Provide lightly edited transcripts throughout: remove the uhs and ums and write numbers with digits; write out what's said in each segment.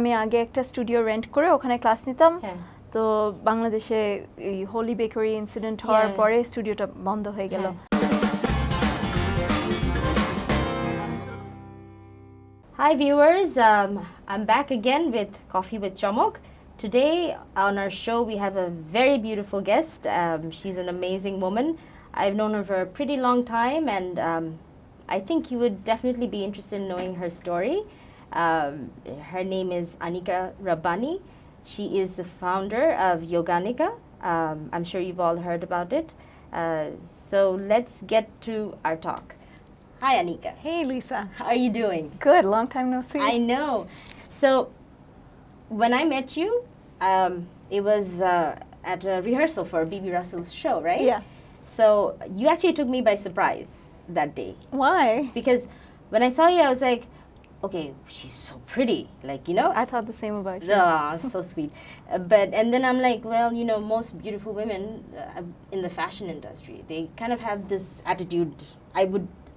আমি আগে একটা স্টুডিও রেন্ট করে ওখানে ক্লাস নিতাম তো বাংলাদেশে এই হোলি বেকারি ইনসিডেন্ট হওয়ার পরে স্টুডিওটা বন্ধ হয়ে গেল Hi viewers, I'm back again with Coffee with Chamak. Today on our show we have a very beautiful guest. She's an amazing woman. I've known her for a pretty long time and I think you would definitely be interested in knowing her story. Her name is Anika Rabbani. She is the founder of YOGANIKA. I'm sure you've all heard about it. So let's get to our talk. Hi Anika. Hey Lisa. How are you doing? Good, long time no see. I know. So when I met you, it was at a rehearsal for B.B. Russell's show, right? Yeah. So you actually took me by surprise that day. Why? Because when I saw you, I was like, okay, she's so pretty, like, you know. I thought the same about you. Oh, so sweet. And then I'm like, well, you know, most beautiful women in the fashion industry, they kind of have this attitude.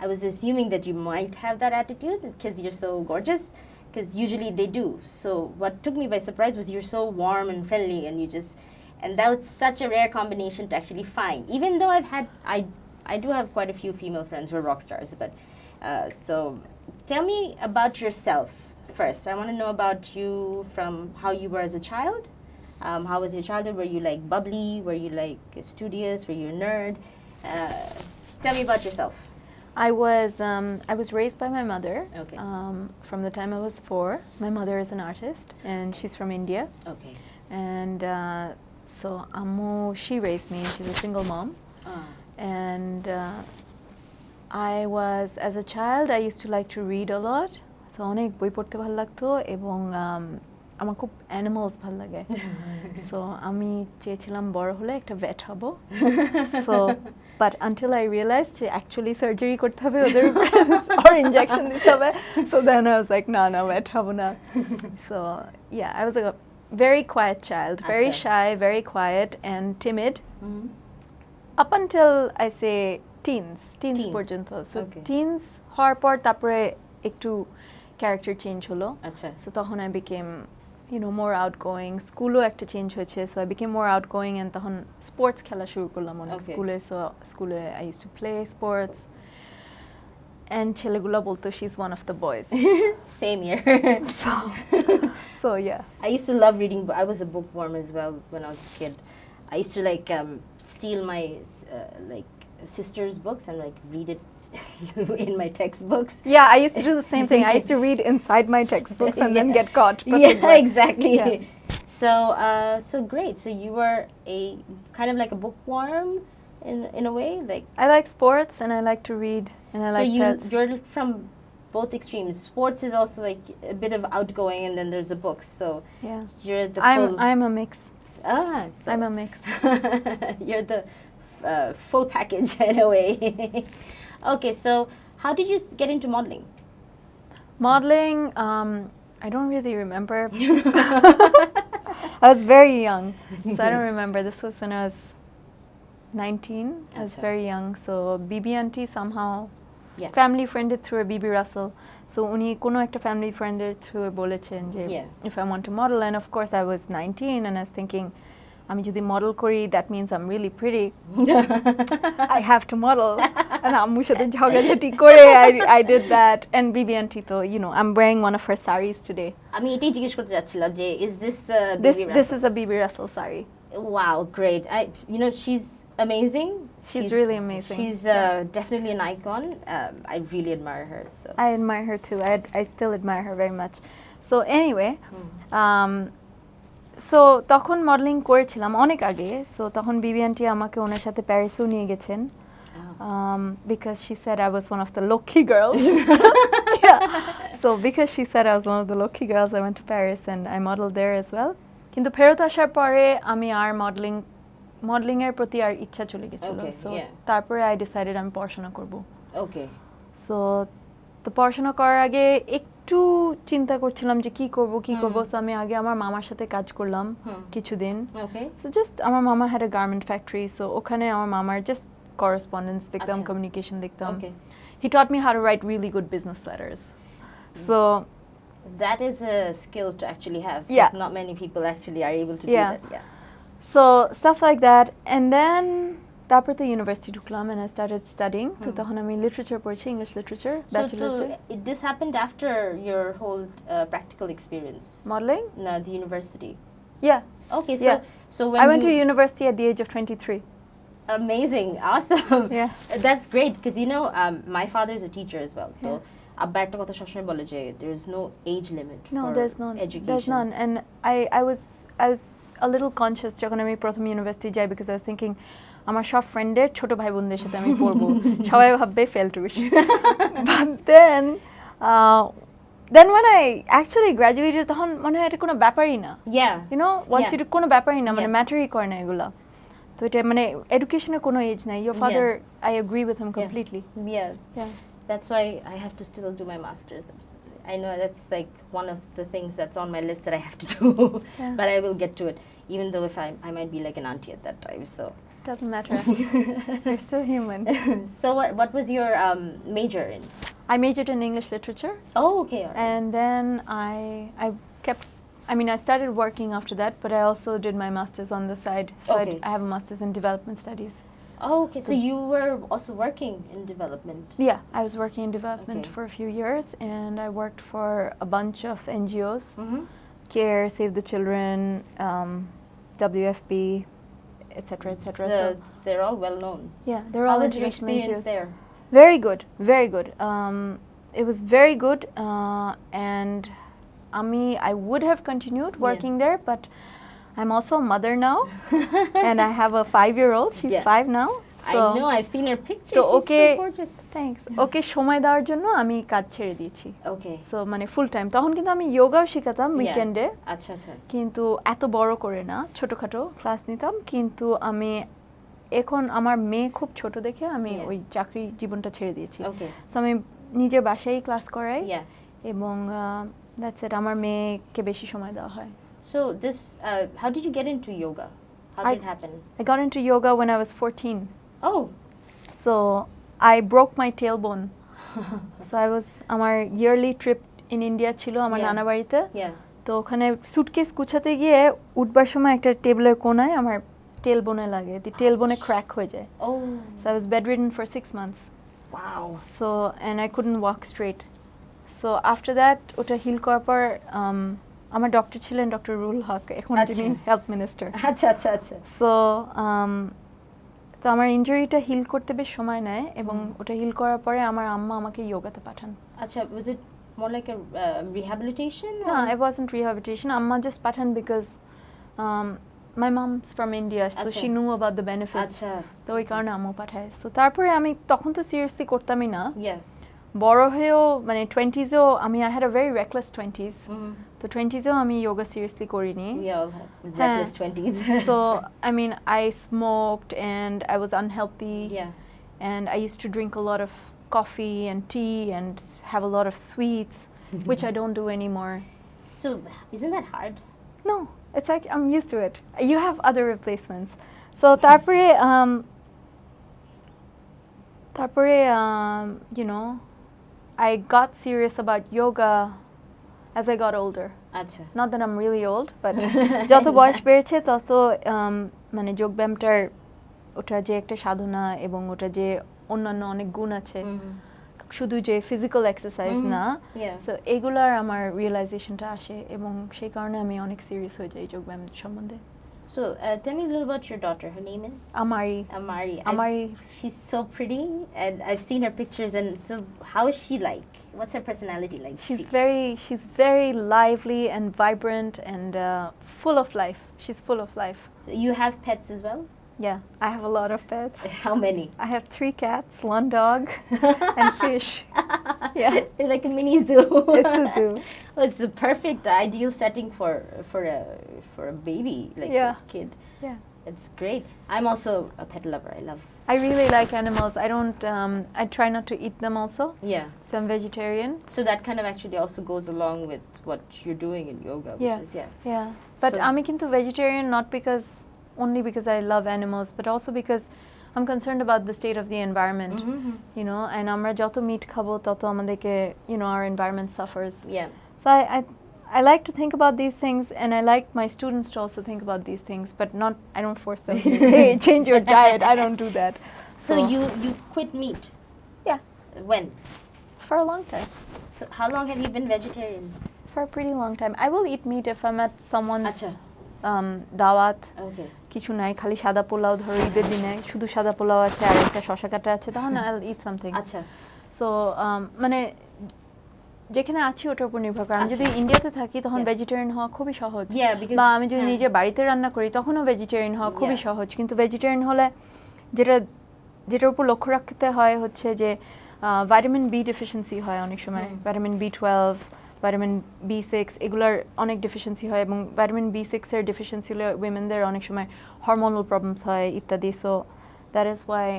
I was assuming that you might have that attitude because you're so gorgeous, because usually they do. So what took me by surprise was you're so warm and friendly, and that was such a rare combination to actually find. Even though I do have quite a few female friends who are rock stars, but so tell me about yourself first. I want to know about you from how you were as a child. How was your childhood? Were you like bubbly? Were you like studious? Were you a nerd? Tell me about yourself. I was raised by my mother. Okay. From the time I was 4. My mother is an artist and she's from India. Okay. And so Ammu, she raised me. She's a single mom. And as a child, I used to like to read a lot. So অনেক বই পড়তে ভালো লাগতো এবং আমার খুব animals ভালো লাগে সো আমি চেয়েছিলাম বড় হলে একটা ভেট হব so but until I realise যে অ্যাকচুয়ালি সার্জারি করতে হবে ওদের আর ইনজেকশন দিতে হবে so then I was like না ভেট হব না so yeah I was a very quiet child, very shy, very quiet and timid up until I say teens পর্যন্ত so teens হওয়ার পর তারপরে একটু character change হলো so তখন I became more outgoing স্কুলও একটা চেঞ্জ হয়েছে so I became more outgoing and তখন স্পোর্টস খেলা শুরু করলাম অনেক স্কুলে I used to play sports and ছেলেগুলো বলতো she's one of the boys Same here. so yeah I used to love reading. I was a bookworm as well when I was a kid. I used to like steal my like sister's books and like read it in my textbooks. Yeah, I used to do the same thing. I used to read inside my textbooks and then get caught. Yeah, exactly. Yeah. So great. So you were a kind of like a bookworm in a way, like. I like sports and I like to read and I like pets. So you're from both extremes. Sports is also like a bit of outgoing, and then there's the books. So yeah, you're the. I'm a mix. So I'm a mix. You're the full package in a way. Okay, so how did you get into modeling? Modeling, I don't really remember. I was very young, so I don't remember. This was when I was 19. I was very young, so BB auntie somehow family friended through a BB Russell. So উনি কোনো একটা family friended through বলেছেন যে if I want to model, and of course I was 19 and I was thinking আমি যদি model করি that means I'm really pretty. I have to model. And আম্মুর সাথে ঝগড়াঝাটি করে I did that. And BB auntie তো I'm wearing one of her saris today. আমি এটাই জিজ্ঞেস করতে যাচ্ছিলাম যে is this This is a BB Russell sari. Wow, great. She's amazing. She's really amazing. She's definitely an icon. I really admire her. So I admire her too. I still admire her very much. So anyway, so তখন modelling করেছিলাম অনেক আগে so তখন বিবি aunty আমাকে ওনার সাথে প্যারিসও নিয়ে গেছেন because she said I was one of the lucky girls. Yeah. So because she said I was one of the lucky girls, I went to Paris and I modeled there as well. কিন্তু ফেরত আসার পরে আমি আর modelling এর প্রতি আর ইচ্ছা চলে গেছিল সো তারপরে I decided আমি পড়াশোনা করব Okay. So তো পড়াশোনা করার আগে একটু চিন্তা করছিলাম যে কি করব সো আমি আগে আমার মামার সাথে কাজ করলাম কিছুদিন সো জাস্ট আমার মামা had a garment factory so ওখানে আমার মামার জাস্ট correspondence দেখতাম communication দেখতাম he taught me how to write really good business letters so That is a skill to actually have. Yeah. 'Cause not many people actually are able to do Yeah. that. Yeah. So stuff like that, and then তারপর তো university ঢুকলাম and I started studying. তো তখন আমি literature পড়ছি, English literature, ব্যাচেলার্সে। This happened after your whole practical experience. Modeling? No, the university. Yeah. Okay, Yeah. so when I went to university at the age of 23. Amazing, awesome. Yeah. That's great because my father is a teacher as well. So আব্বা একটা কথা সবসময় বলে যে there is no age limit No, for there's none. education. There's none. And I was a little conscious যখন আমি প্রথম university যাই because I was thinking আমার সব ফ্রেন্ডের ছোট ভাই বোনদের সাথে আমি পড়বো, সবাই ভাববে ফেলটুস। But then when I actually graduated তখন মনে হয় এটা কোনো ব্যাপারই না। Yeah. You know, once Yeah. you কোনো ব্যাপারই না, মানে Yeah. ম্যাটারই করে না এগুলা। তো এটা মানে এডুকেশনের কোনো এজ নাই। Your father, I agree with him completely. Yeah. Yeah. That's why I have to still do my master's. I know that's like one of the things that's on my list that I have to do, but I will get to it. Even though if I might be like an auntie at that time, so Doesn't matter. You're still human. So what was your major in? I majored in English literature, Oh, okay. All right. and then I started working after that, but I also did my master's on the side. So Okay. I have a master's in development studies. Oh, okay. So you were also working in development. Yeah, I was working in development Okay. for a few years, and I worked for a bunch of NGOs, Mm-hmm. CARE, Save the Children, WFP, etc., etc. So They're all well known. yeah, they're How all was your international experience NGOs. there? Very good, very good. It was very good, and I would have continued working there, but I'm also a mother now, and I have a 5-year-old. She's 5 now. I So know. I've seen her pictures. তো She's ওকে so gorgeous. Thanks, ওকে সময় দেওয়ার জন্য আমি কাজ ছেড়ে দিয়েছি। Okay. So মানে full time. তখন কিন্তু আমি যোগাও শেখাতাম Yeah. উইকেন্ডে, আচ্ছা আচ্ছা। কিন্তু এত বড় করে না, ছোটখাটো ক্লাস নিতাম। কিন্তু আমি এখন আমার মেয়ে খুব ছোট দেখে আমি ওই চাকরি জীবনটা ছেড়ে দিয়েছি। Okay. সো আমি নিজের বাসায় ক্লাস করাই, Yeah. এবং দ্যাটস ইট, আমার মেয়েকে বেশি সময় দেওয়া হয়। So this, how did you get into yoga? How did it happen? I got into yoga when I was 14. Oh. So I broke my tailbone. So আমার yearly trip in India ছিল আমার নানা বাড়িতে। Yeah. তো ওখানে suitcase গুছাতে গিয়ে উঠবার সময় একটা টেবিলের কোণায় আমার টেলবোনে লাগে, দি টেলবোনে ক্র্যাক হয়ে যায়। Oh. So I was bedridden for 6 months. Wow. So and I couldn't walk straight. So after that ওটা হিল করার পর আমার ডক্টর ছিলেন ডক্টর রুল হক, এখন তিনি হেলথ মিনিস্টার। আচ্ছা আচ্ছা আচ্ছা। সো তো আমার ইনজুরিটা হিল করতে বেশ সময় নেয়, এবং ওটা হিল করার পরে আমার আম্মা আমাকে যোগাতে পাঠান। আচ্ছা, was it more like a rehabilitation? No, it wasn't rehabilitation. Amma just Pathaan because my mom's from India, so she knew about the benefits. আচ্ছা। তো ওই কারণে আম্মু পাঠায়। সো তারপরে আমি তখন তো সিরিয়াসলি করতামই না। Yeah. বড় হয়েও মানে 20s-এও I had a very reckless 20s. তো 20s-এও আমি যোগা সিরিয়াসলি করিনি। We all have reckless 20s. So I smoked and I was unhealthy. Yeah. And I used to drink a lot of coffee and tea and have a lot of sweets, which I don't do anymore. So isn't that hard? No, it's like I'm used to it. You have other replacements. So তারপরে you know, I got serious about yoga as I got older. আচ্ছা। Not that I'm really old, but যত বয়স বেড়েছে তত মানে যোগব্যায়ামটার ওটা যে একটা সাধনা, এবং ওটা যে অন্যান্য অনেক গুণ আছে, শুধু যে ফিজিক্যাল এক্সারসাইজ না, সো এগুলার আমার রিয়েলাইজেশনটা আসে, এবং সেই কারণে আমি অনেক সিরিয়াস হয়ে যাই যোগব্যায়াম সম্বন্ধে। So tell me a little about your daughter. Her name is? Amari. Amari. She's so pretty, and I've seen her pictures. And so, how is she like? What's her personality like? She's very lively and vibrant and full of life. She's full of life. So you have pets as well? Yeah, I have a lot of pets. How many? I have 3 cats, 1 dog, and fish. Yeah, it's like a mini zoo. It's a zoo. Well, it's the perfect, ideal setting for a baby, like a kid. Yeah, it's great. I'm also a pet lover. I really like animals. I don't. I try not to eat them also. Yeah. So I'm vegetarian. So that kind of actually also goes along with what you're doing in yoga. Which is, yeah. But আমি কিন্তু vegetarian not only because I love animals, but also because I'm concerned about the state of the environment. You know, and আমরা যত meat খাবো তত আমাদেরকে, you know, our environment suffers. Yeah. So I like to think about these things, and I like my students to also think about these things, but not, I don't force them, hey, change your diet. I don't do that. So you quit meat? Yeah. When? For a long time. So how long have you been vegetarian? For a pretty long time. I will eat meat if I'm at someone's Acha. দাওয়াত, Okay. কিছু নাই, খালি সাদা পোলাও, ধরো ঈদের দিনে শুধু সাদা পোলাও আছে আর একটা শসা কাটা আছে, তখন I'll eat something. আচ্ছা। So মানে যেখানে আছি ওটার উপর নির্ভর করে। আমি যদি ইন্ডিয়াতে থাকি তখন ভেজিটেরিয়ান হওয়া খুবই সহজ, বা আমি যদি নিজে বাড়িতে রান্না করি তখনও ভেজিটেরিয়ান হওয়া খুবই সহজ। কিন্তু ভেজিটেরিয়ান হলে যেটার উপর লক্ষ্য রাখতে হয় হচ্ছে যে ভাইটামিন বি ডেফিসিয়েন্সি হয় অনেক সময়, ভাইটামিন B12, ভাইটামিন B6, এগুলার অনেক ডেফিসিয়েন্সি হয়, এবং ভাইটামিন B6 এর ডেফিসিয়েন্সি হলে উইমেনদের অনেক সময় হরমোনাল প্রবলেমস হয় ইত্যাদি। So that is Y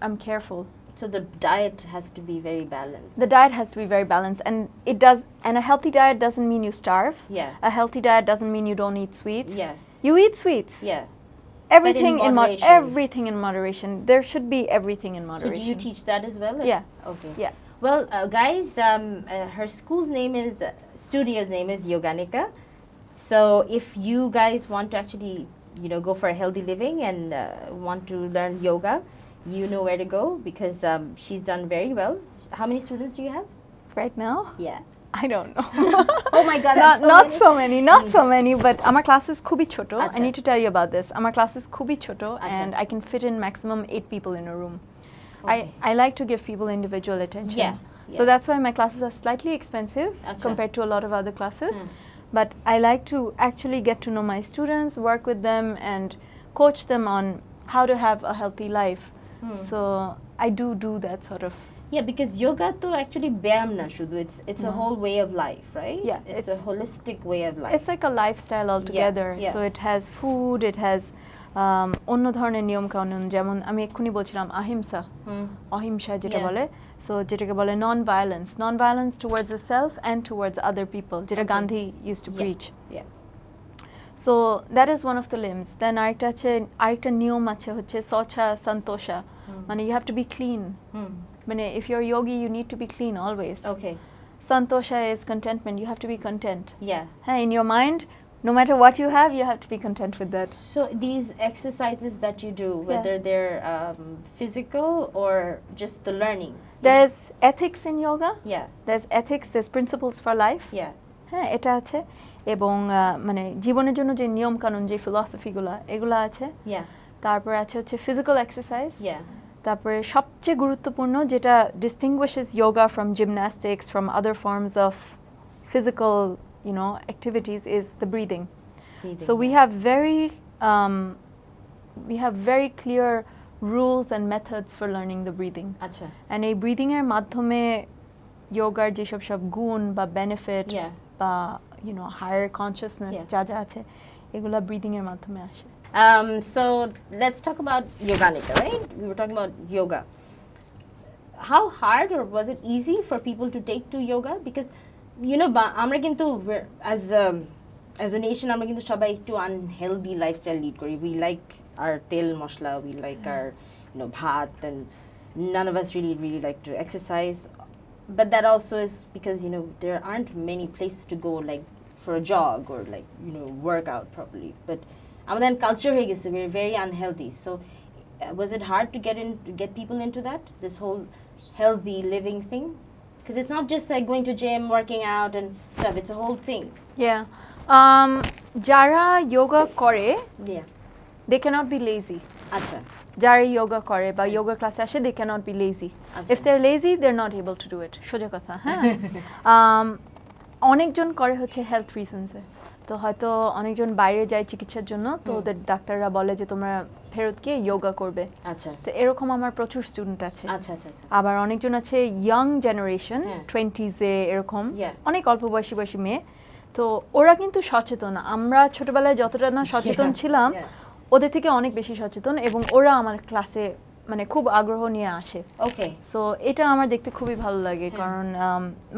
I'm careful. So the diet has to be very balanced. The diet has to be very balanced, and it does. And a healthy diet doesn't mean you starve. Yeah. A healthy diet doesn't mean you don't eat sweets. Yeah. You eat sweets. Yeah. Everything But in moderation. everything in moderation. There should be everything in moderation. So do you teach that as well? Yeah. Okay. Yeah. Well, guys, her school's name is studio's name is Yoganika. So if you guys want to actually, go for a healthy living and want to learn yoga, you know where to go, because she's done very well. How many students do you have Right now? Yeah. I don't know. Oh my God, that's not so many, but our class is খুবই ছোট. Achha. I need to tell you about this. Our class is খুবই ছোট, Achha. and I can fit in maximum 8 people in a room. Okay. I like to give people individual attention. Yeah. So that's why my classes are slightly expensive Achha. compared to a lot of other classes. But I like to actually get to know my students, work with them, and coach them on how to have a healthy life. So I do that sort of. Yeah, because yoga to actually byam na shudu. It's a whole way of life, right? Yeah, it's a holistic way of life. It's like a lifestyle altogether. Yeah. So it has food, it has অন্য ধরনের নিয়ম কানুন, যেমন আমি এক্ষুনি বলছিলাম অহিংসা যেটা বলে, সো যেটাকে বলে non violence towards the self and towards other people, যেটা Gandhi used to preach. So that is one of the limbs. Then আরেকটা নিয়ম আছে হচ্ছে সচা সন্তোষা, মানে you have to be clean. মানে if you're a yogi, you need to be clean always. Okay. Santosha is contentment. You have to be content. Yeah. In your mind, no matter what you have to be content with that. So these exercises that you do, whether they're physical or just the learning. There's ethics in yoga. Yeah. There's ethics, there's principles for life. Yeah. এটা আছে, এবং মানে জীবনের জন্য যে নিয়ম কানুন, যে ফিলসফিগুলো, এগুলো আছে। Yeah. তারপর আছে হচ্ছে physical exercise. Yeah. তারপরে সবচেয়ে গুরুত্বপূর্ণ যেটা distinguishes yoga from gymnastics, from other forms of physical, activities, is the breathing. So we have very clear rules and methods for learning the breathing. Acha. And এই breathing এর মাধ্যমে yogar যেসব সব গুণ বা benefit বা higher consciousness যা আছে, এগুলা breathing এর মাধ্যমে আসে। So let's talk about Yoganika, right? We were talking about yoga. How hard or was it easy for people to take to yoga? Because আমরা কিন্তু as a nation আমরা কিন্তু সবাই একটু unhealthy lifestyle lead করি. We like our tel mosla, we like our bhat, and none of us really like to exercise. But that also is because there aren't many places to go, like for a jog or like work out properly. But আমাদের culture হয়ে গেছে, we're very unhealthy. So was it hard to get people into that, this whole healthy living thing? Because it's not just like going to gym, working out and stuff, it's a whole thing. Yeah. যারা yoga করে, they cannot be lazy. Acha. যারা yoga করে বা yoga class আসে, they cannot be lazy. If they're lazy, they're not able to do it. সোজা কথা, হ্যাঁ। অনেকজন করে হচ্ছে health reasons এ। তো হয়তো অনেকজন বাইরে যায় চিকিৎসার জন্য, তো ওদের ডাক্তাররা বলে যে তোমরা ফেরত গিয়ে যোগা করবে। আচ্ছা। তো এরকম আমার প্রচুর স্টুডেন্ট আছে। আচ্ছা। আবার অনেকজন আছে ইয়াং জেনারেশন, 20s এ এরকম, অনেক অল্প বয়সী মেয়ে। তো ওরা কিন্তু সচেতন। আমরা ছোটবেলায় যতটা না সচেতন ছিলাম, ওদের থেকে অনেক বেশি সচেতন, এবং ওরা আমার ক্লাসে মানে খুব আগ্রহ নিয়ে আসে। ওকে। সো এটা আমার দেখতে খুবই ভালো লাগে, কারণ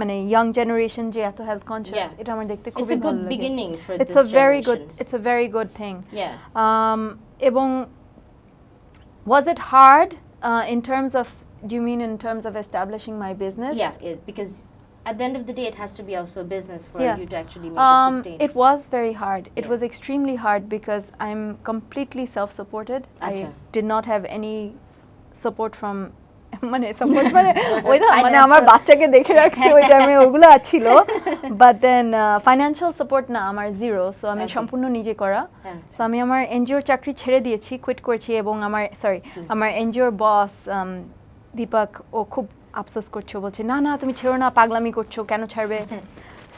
মানে ইয়াং জেনারেশন যে এত হেলথ কনসিয়াস, এটা আমার দেখতে খুবই ভালো লাগে। It's a very good thing. এবং was it hard in terms of, do you mean in terms of establishing my business? Yeah, because at the end of the day, it has to be also a business for Yeah. you to actually make it sustain. It was very hard. It Yeah. was extremely hard because I'm completely self-supported. I Acha. did not have any support from মানে support মানে ওই না মানে আমার Financial. বাচ্চাকে দেখে রাখছি ওই টাইমে ওগুলো ছিল বাট দেন ফাইন্যান্সিয়াল সাপোর্ট না আমার জিরো সো আমি Okay. সম্পূর্ণ নিজে করা হ্যাঁ। সো আমি আমার এনজিওর চাকরি ছেড়ে দিয়েছি কুইট করেছি এবং আমার এনজিওর বস দীপক ও খুব আফসোস করছে বলছে না না তুমি ছেড়ো না পাগলামি করছো কেন ছাড়বে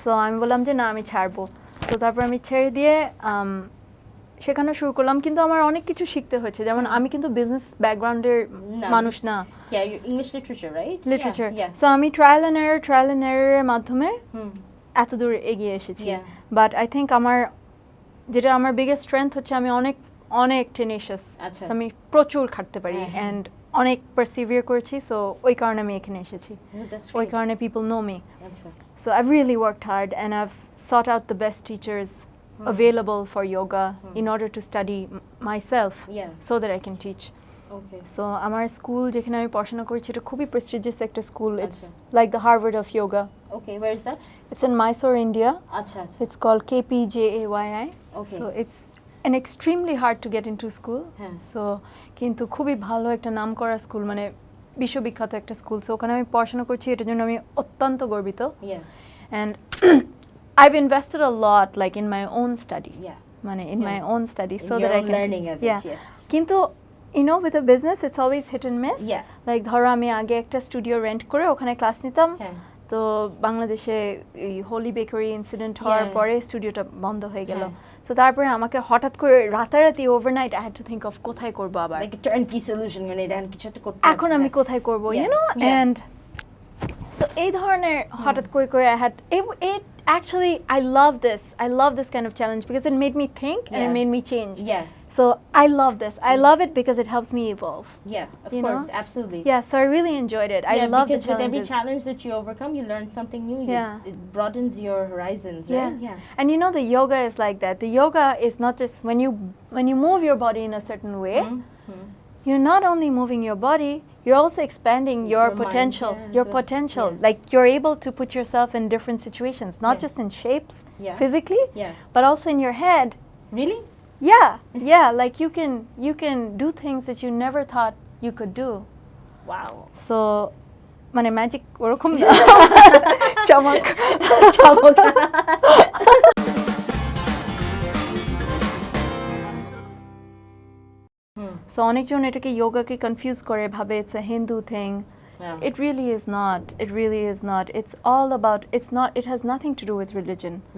সো আমি বললাম যে না আমি ছাড়বো তো তারপর আমি ছেড়ে দিয়ে সেখানে শুরু করলাম কিন্তু আমার অনেক কিছু শিখতে হয়েছে যেমন আমি কিন্তু বিজনেস ব্যাকগ্রাউন্ডের না, মানুষ না Yeah, you're English literature, right? Literature Yeah. So আমি ট্রায়াল অ্যান্ড এররের মাধ্যমে Hmm. এত দূর এগিয়ে এসেছি Yeah. বাট আই থিঙ্ক যেটা আমার বিগেস্ট স্ট্রেংথ হচ্ছে আমি অনেক টেনিশিয়াস আচ্ছা। আমি প্রচুর খাটতে পারি হ্যাঁ। অ্যান্ড অনেক পারসিভিয়ার করেছি সো ওই কারণে আমি এখানে এসেছি Oh, that's ওই great. কারণে পিপল নো মি আচ্ছা। So I've really worked hard and I've sought out the best teachers available for yoga in order to study myself Yeah. so that I can teach. Okay. So আমার school যেখানে আমি পড়াশোনা করেছি এটা খুবই prestigious একটা school. It's আচ্ছা। like the Harvard of yoga. Okay, where is that? It's in Mysore, India. আচ্ছা আচ্ছা। It's called KPJAYI. Okay. So it's an extremely hard to get into school. হ্যাঁ। So কিন্তু খুবই ভালো একটা নামকরা স্কুল মানে বিশ্ববিখ্যাত একটা স্কুল সো ওখানে আমি পড়াশোনা করছি এটার জন্য আমি অত্যন্ত গর্বিত Yeah. and I've invested a lot like in my own study Yeah. মানে in Yeah. my own study so Your that I own can learning of it, yeah yes. কিন্তু you know with a business it's always hit and miss Yeah. like ধরো আমি আগে একটা studio rent করে ওখানে class নিতাম হ্যাঁ। তো বাংলাদেশে এই হোলি বেকারি ইনসিডেন্ট হওয়ার Yeah. পরে স্টুডিওটা বন্ধ হয়ে গেল হ্যাঁ। সো তারপরে আমাকে হঠাৎ করে রাতারাতি overnight I had to think of কোথায় করবো আবার Like a turnkey solution মানে এটা কিছু একটা করতে হবে। এখন আমি কোথায় করব Yeah, you know yeah. and so এই ধরনের হঠাৎ করে I had it actually I love this kind of challenge because it made me think and it Yeah. made me change Yeah. so I love this I love it because it helps me evolve Yeah, of you course, know? absolutely. yeah so I really enjoyed it I Yeah, love the because with every challenges challenge that you overcome, you learn something new. Yeah. It broadens your horizons, yeah. right? Yeah. And you know the yoga is like that the yoga is not just when you move your body in a certain way Mhm. you're not only moving your body you're also expanding your Your mind, potential yeah, your as well. potential Yeah. like you're able to put yourself in different situations not Yeah. just in shapes Yeah. physically Yeah. but also in your head Really? yeah like you can do things that you never thought you could do Wow. so মানে magic ওরকম না চমক so অনেকজন এটাকে যোগাকে confuse করে ভাবে it's a Hindu thing Yeah. it really is not it's all about it has nothing to do with religion